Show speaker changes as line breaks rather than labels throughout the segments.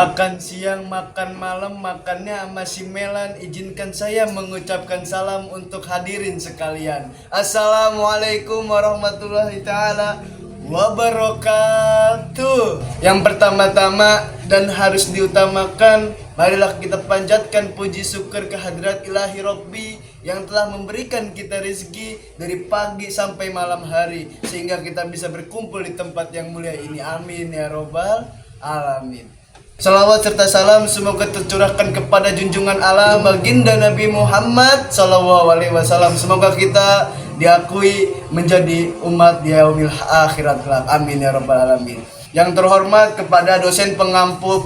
Makan siang, makan malam, makannya masih melan. Izinkan saya mengucapkan salam untuk hadirin sekalian. Assalamualaikum warahmatullahi taala wabarakatuh. Yang pertama-tama dan harus diutamakan, marilah kita panjatkan puji syukur kehadirat ilahi Rabbi yang telah memberikan kita rezeki dari pagi sampai malam hari, sehingga kita bisa berkumpul di tempat yang mulia ini. Amin ya robbal alamin. Salawat serta salam semoga tercurahkan kepada junjungan alam baginda Nabi Muhammad SAW. Semoga kita diakui menjadi umat di yaumil akhirat kelak. Amin ya rabbal alamin. Yang terhormat kepada dosen pengampu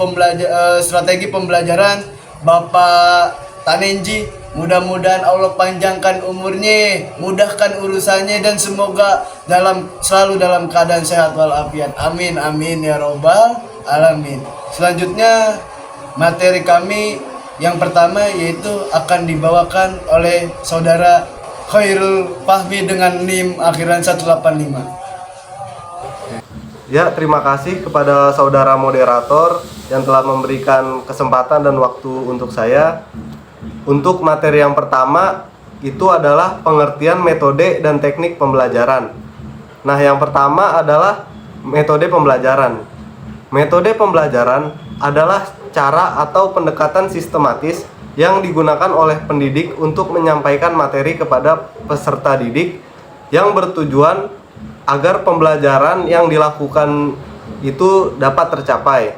strategi pembelajaran Bapak Tanenji, mudah-mudahan Allah panjangkan umurnya, mudahkan urusannya, dan semoga selalu dalam keadaan sehat walafiat. Amin amin ya rabbal alamin. Selanjutnya materi kami yang pertama yaitu akan dibawakan oleh saudara Khairul Fahmi dengan NIM akhiran 185.
Ya, terima kasih kepada saudara moderator yang telah memberikan kesempatan dan waktu untuk saya. Untuk materi yang pertama itu adalah pengertian metode dan teknik pembelajaran. Nah, yang pertama adalah metode pembelajaran. Metode pembelajaran adalah cara atau pendekatan sistematis yang digunakan oleh pendidik untuk menyampaikan materi kepada peserta didik yang bertujuan agar pembelajaran yang dilakukan itu dapat tercapai.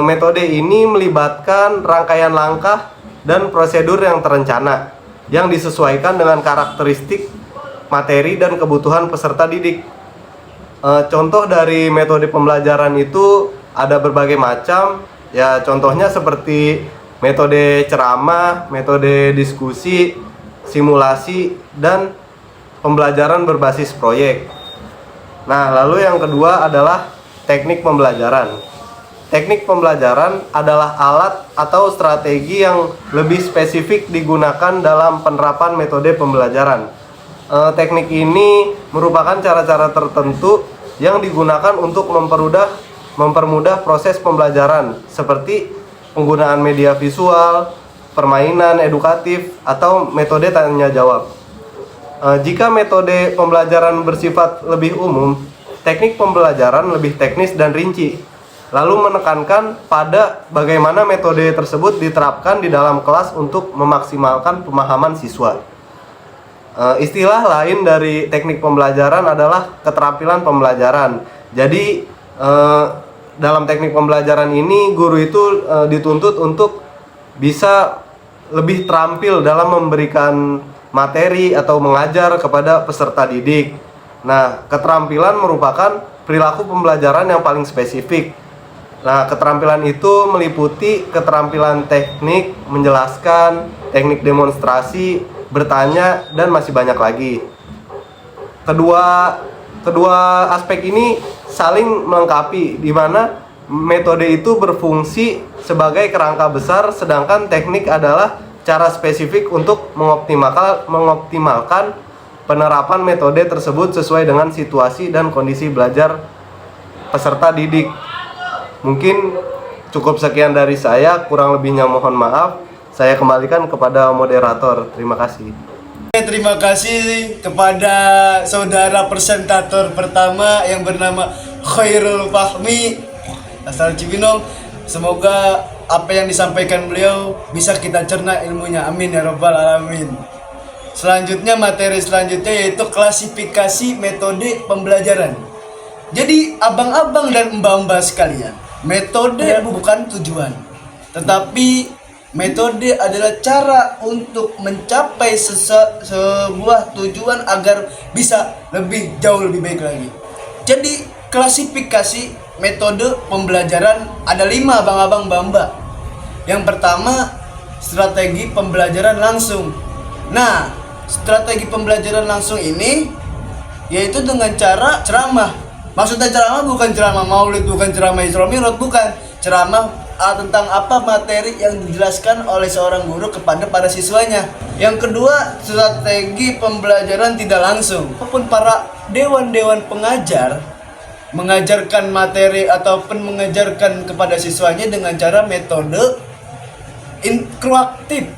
Metode ini melibatkan rangkaian langkah dan prosedur yang terencana yang disesuaikan dengan karakteristik materi dan kebutuhan peserta didik. Contoh dari metode pembelajaran itu ada berbagai macam, ya contohnya seperti metode ceramah, metode diskusi, simulasi, dan pembelajaran berbasis proyek. Nah, lalu yang kedua adalah teknik pembelajaran. Teknik pembelajaran adalah alat atau strategi yang lebih spesifik digunakan dalam penerapan metode pembelajaran. Teknik ini merupakan cara-cara tertentu yang digunakan untuk mempermudah proses pembelajaran, seperti penggunaan media visual, permainan edukatif, atau metode tanya jawab. Jika metode pembelajaran bersifat lebih umum, teknik pembelajaran lebih teknis dan rinci, lalu menekankan pada bagaimana metode tersebut diterapkan di dalam kelas untuk memaksimalkan pemahaman siswa. Istilah lain dari teknik pembelajaran adalah keterampilan pembelajaran. Jadi dalam teknik pembelajaran ini guru itu dituntut untuk bisa lebih terampil dalam memberikan materi atau mengajar kepada peserta didik. Nah, keterampilan merupakan perilaku pembelajaran yang paling spesifik. Nah, keterampilan itu meliputi keterampilan teknik menjelaskan, teknik demonstrasi, bertanya, dan masih banyak lagi. Kedua aspek ini saling melengkapi, di mana metode itu berfungsi sebagai kerangka besar, sedangkan teknik adalah cara spesifik untuk mengoptimalkan penerapan metode tersebut sesuai dengan situasi dan kondisi belajar peserta didik. Mungkin cukup sekian dari saya, kurang lebihnya mohon maaf. Saya kembalikan kepada moderator. Terima kasih.
Terima kasih kepada saudara presentator pertama yang bernama Khairul Fahmi asal Cibinong. Semoga apa yang disampaikan beliau bisa kita cerna ilmunya. Amin ya rabbal alamin. Selanjutnya, materi selanjutnya yaitu klasifikasi metode pembelajaran. Jadi abang-abang dan mbak-mbak sekalian, metode bukan tujuan, tetapi metode adalah cara untuk mencapai sebuah tujuan agar bisa jauh lebih baik lagi. Jadi klasifikasi metode pembelajaran ada 5, abang-abang mbak-mbak. Yang pertama, strategi pembelajaran langsung. Nah, strategi pembelajaran langsung ini yaitu dengan cara ceramah. Maksudnya ceramah bukan ceramah maulid, bukan ceramah Isra Mi'raj, bukan. Ceramah tentang apa materi yang dijelaskan oleh seorang guru kepada para siswanya. Yang kedua, strategi pembelajaran tidak langsung. Walaupun para dewan-dewan pengajar mengajarkan materi ataupun mengajarkan kepada siswanya dengan cara metode inkuatif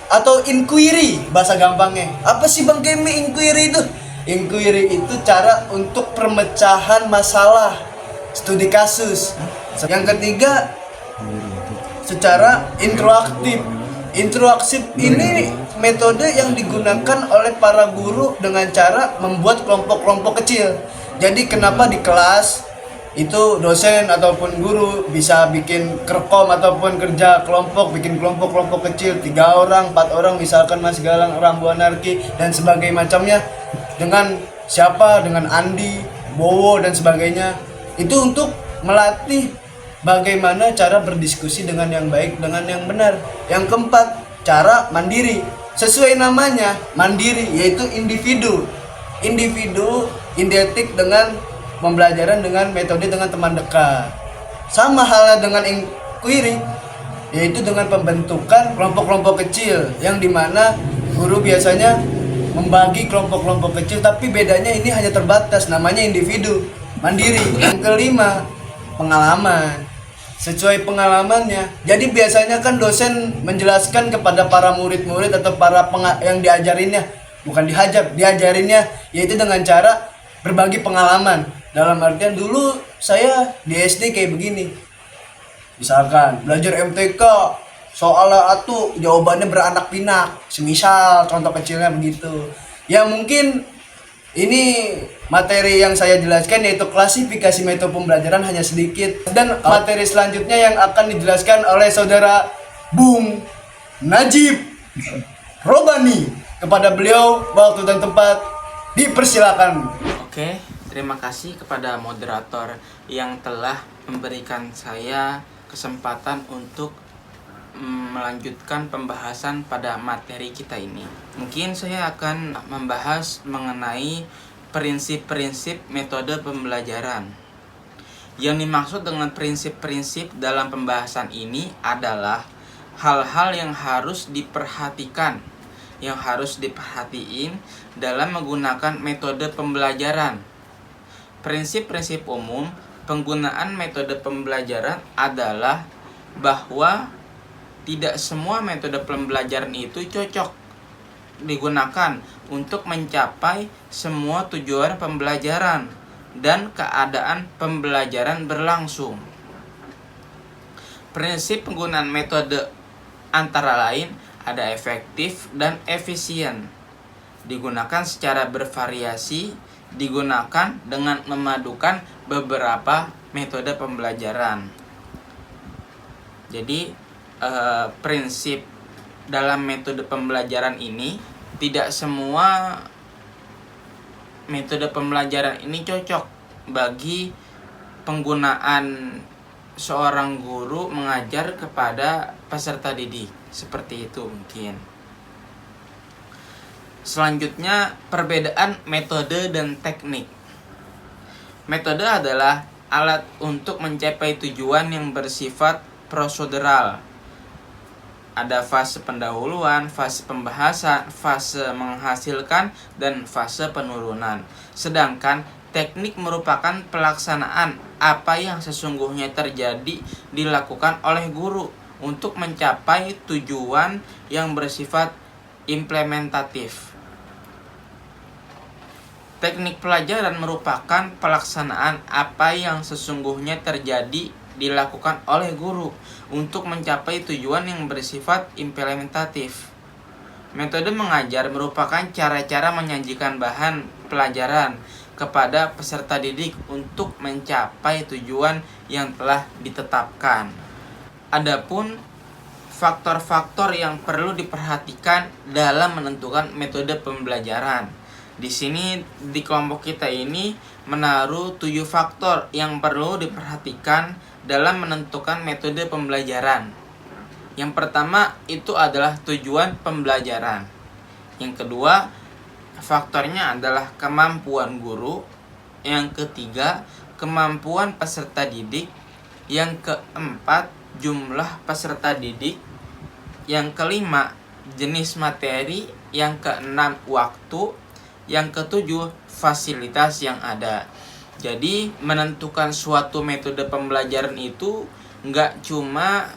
atau inquiry bahasa gampangnya. Apa sih Bang Kemi inquiry itu? Inquiry itu cara untuk pemecahan masalah, studi kasus. Yang ketiga, secara interaktif. Interaktif ini metode yang digunakan oleh para guru dengan cara membuat kelompok-kelompok kecil. Jadi kenapa di kelas itu dosen ataupun guru bisa bikin kerkom ataupun kerja kelompok, bikin kelompok-kelompok kecil 3 orang, 4 orang, misalkan Mas Galang, Rambu Anarki dan sebagainya macamnya, dengan siapa, dengan Andi, Bowo dan sebagainya. Itu untuk melatih bagaimana cara berdiskusi dengan yang baik, dengan yang benar. Yang keempat, cara mandiri. Sesuai namanya, mandiri, yaitu individu. Individu identik dengan pembelajaran dengan metode dengan teman dekat. Sama halnya dengan inquiry, yaitu dengan pembentukan kelompok-kelompok kecil, yang dimana guru biasanya membagi kelompok-kelompok kecil, tapi bedanya ini hanya terbatas, namanya individu mandiri. Yang kelima, pengalaman. Sesuai pengalamannya. Jadi biasanya kan dosen menjelaskan kepada para murid-murid atau para yang diajarinnya, bukan diajarinnya, yaitu dengan cara berbagi pengalaman. Dalam artian dulu saya di SD kayak begini. Misalkan belajar MTK, soalnya atuh jawabannya beranak pinak. Semisal contoh kecilnya begitu. Ya mungkin ini materi yang saya jelaskan yaitu klasifikasi metode pembelajaran hanya sedikit, dan materi selanjutnya yang akan dijelaskan oleh saudara Bung Najib Robani. Kepada beliau waktu dan tempat dipersilakan.
Oke, terima kasih kepada moderator yang telah memberikan saya kesempatan untuk melanjutkan pembahasan pada materi kita ini. Mungkin saya akan membahas mengenai prinsip-prinsip metode pembelajaran. Yang dimaksud dengan prinsip-prinsip dalam pembahasan ini adalah hal-hal yang harus diperhatikan, yang harus diperhatiin dalam menggunakan metode pembelajaran. Prinsip-prinsip umum penggunaan metode pembelajaran adalah bahwa tidak semua metode pembelajaran itu cocok digunakan untuk mencapai semua tujuan pembelajaran dan keadaan pembelajaran berlangsung. Prinsip penggunaan metode antara lain ada efektif dan efisien, digunakan secara bervariasi, digunakan dengan memadukan beberapa metode pembelajaran. Jadi prinsip dalam metode pembelajaran ini, tidak semua metode pembelajaran ini cocok bagi penggunaan seorang guru mengajar kepada peserta didik. Seperti itu mungkin. Selanjutnya, perbedaan metode dan teknik. Metode adalah alat untuk mencapai tujuan yang bersifat prosedural. Ada fase pendahuluan, fase pembahasan, fase menghasilkan, dan fase penurunan. Sedangkan teknik merupakan pelaksanaan apa yang sesungguhnya terjadi dilakukan oleh guru untuk mencapai tujuan yang bersifat implementatif. Teknik pelajaran merupakan pelaksanaan apa yang sesungguhnya terjadi dilakukan oleh guru untuk mencapai tujuan yang bersifat implementatif. Metode mengajar merupakan cara-cara menyajikan bahan pelajaran kepada peserta didik untuk mencapai tujuan yang telah ditetapkan. Adapun faktor-faktor yang perlu diperhatikan dalam menentukan metode pembelajaran. Di sini di kelompok kita ini menaruh 7 faktor yang perlu diperhatikan dalam menentukan metode pembelajaran. Yang pertama itu adalah tujuan pembelajaran. Yang kedua, faktornya adalah kemampuan guru. Yang ketiga, kemampuan peserta didik. Yang keempat, jumlah peserta didik. Yang kelima, jenis materi. Yang keenam, waktu. Yang ketujuh, fasilitas yang ada. Jadi menentukan suatu metode pembelajaran itu nggak cuma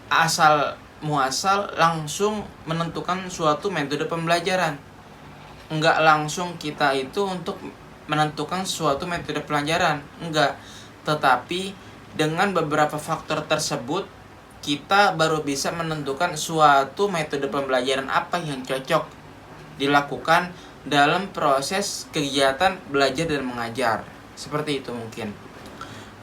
asal muasal langsung menentukan suatu metode pembelajaran. Nggak langsung kita itu untuk menentukan suatu metode pelajaran, enggak. Tetapi dengan beberapa faktor tersebut kita baru bisa menentukan suatu metode pembelajaran apa yang cocok dilakukan dalam proses kegiatan belajar dan mengajar. Seperti itu mungkin.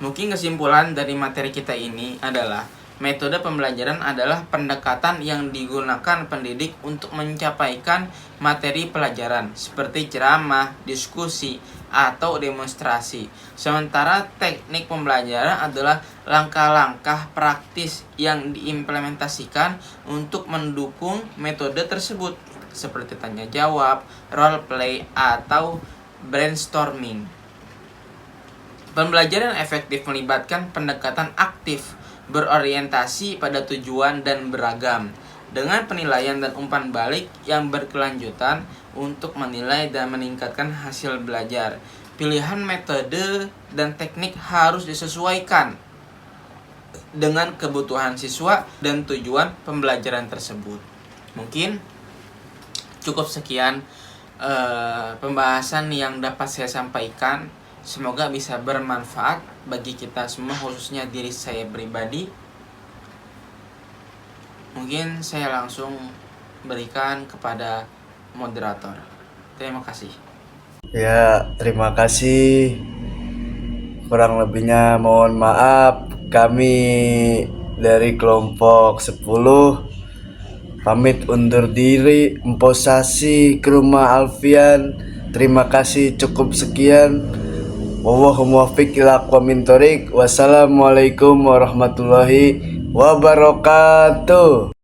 Mungkin kesimpulan dari materi kita ini adalah metode pembelajaran adalah pendekatan yang digunakan pendidik untuk mencapaikan materi pelajaran seperti ceramah, diskusi, atau demonstrasi. Sementara teknik pembelajaran adalah langkah-langkah praktis yang diimplementasikan untuk mendukung metode tersebut seperti tanya jawab, role play, atau brainstorming. Pembelajaran efektif melibatkan pendekatan aktif, berorientasi pada tujuan dan beragam, dengan penilaian dan umpan balik yang berkelanjutan untuk menilai dan meningkatkan hasil belajar. Pilihan metode dan teknik harus disesuaikan dengan kebutuhan siswa dan tujuan pembelajaran tersebut. Mungkin cukup sekian pembahasan yang dapat saya sampaikan. Semoga bisa bermanfaat bagi kita semua, khususnya diri saya pribadi. Mungkin saya langsung berikan kepada moderator. Terima kasih.
Ya, terima kasih. Kurang lebihnya mohon maaf. Kami dari kelompok 10 pamit undur diri. Emposasi ke rumah Alfian. Terima kasih, cukup sekian. Wallahu muwaffiq ila aqwamit thoriq. Wassalamualaikum warahmatullahi wabarakatuh.